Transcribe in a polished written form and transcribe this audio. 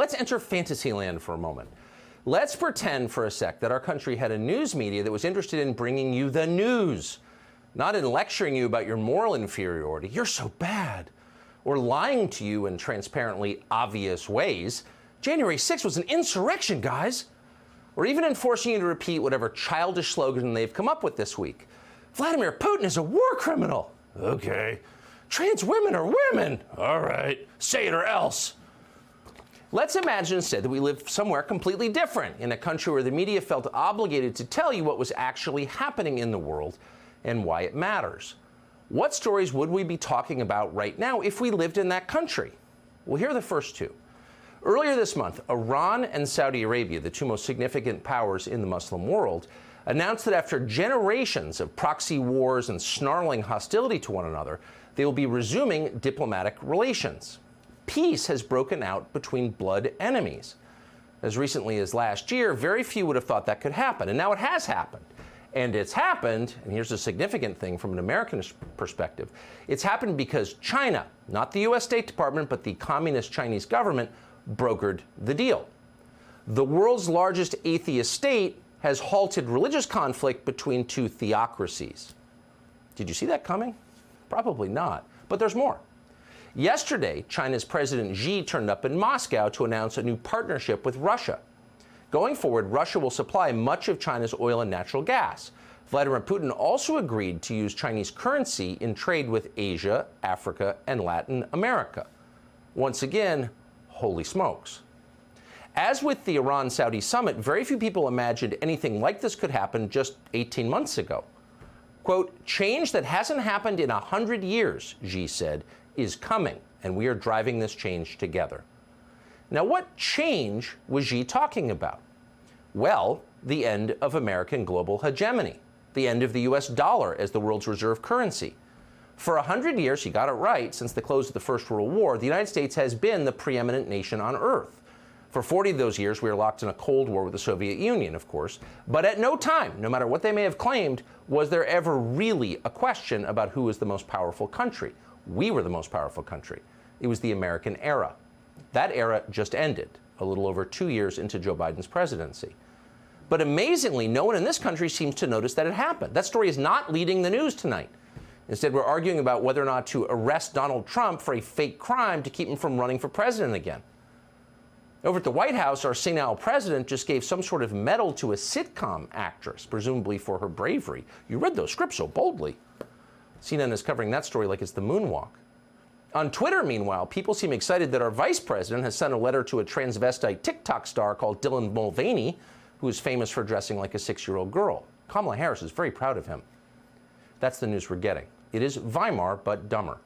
let's enter Fantasyland for a moment. Let's pretend for a sec that our country had a news media that was interested in bringing you the news, not in lecturing you about your moral inferiority, you're so bad, or lying to you in transparently obvious ways. January 6th was an insurrection, guys. Or even in forcing you to repeat whatever childish slogan they've come up with this week. Vladimir Putin is a war criminal. Okay. Trans women are women. All right. Say it or else. Let's imagine instead that we live somewhere completely different, in a country where the media felt obligated to tell you what was actually happening in the world and why it matters. What stories would we be talking about right now if we lived in that country? Well, here are the first two. Earlier this month, Iran and Saudi Arabia, the two most significant powers in the Muslim world, announced that after generations of proxy wars and snarling hostility to one another, they will be resuming diplomatic relations. Peace has broken out between blood enemies. As recently as last year, very few would have thought that could happen, and now it has happened. And it's happened, and here's a significant thing from an American perspective, it's happened because China, not the US State Department, but the communist Chinese government, brokered the deal. The world's largest atheist state has halted religious conflict between two theocracies. Did you see that coming? Probably not, but there's more. Yesterday, China's President Xi turned up in Moscow to announce a new partnership with Russia. Going forward, Russia will supply much of China's oil and natural gas. Vladimir Putin also agreed to use Chinese currency in trade with Asia, Africa, and Latin America. Once again, holy smokes. As with the Iran-Saudi summit, very few people imagined anything like this could happen just 18 months ago. Quote, change that hasn't happened in 100 years, Xi said, is coming, and we are driving this change together. Now, what change was Xi talking about? Well, the end of American global hegemony, the end of the US dollar as the world's reserve currency. For 100 years, he got it right, since the close of the First World War, the United States has been the preeminent nation on Earth. For 40 of those years, we were locked in a Cold War with the Soviet Union, of course, but at no time, no matter what they may have claimed, was there ever really a question about who was the most powerful country. We were the most powerful country. It was the American era. That era just ended, a little over 2 years into Joe Biden's presidency. But amazingly, no one in this country seems to notice that it happened. That story is not leading the news tonight. Instead, we're arguing about whether or not to arrest Donald Trump for a fake crime to keep him from running for president again. Over at the White House, our senile president just gave some sort of medal to a sitcom actress, presumably for her bravery. You read those scripts so boldly. CNN is covering that story like it's the moonwalk. On Twitter, meanwhile, people seem excited that our vice president has sent a letter to a transvestite TikTok star called Dylan Mulvaney, who is famous for dressing like a 6-year-old girl. Kamala Harris is very proud of him. That's the news we're getting. It is Weimar, but dumber.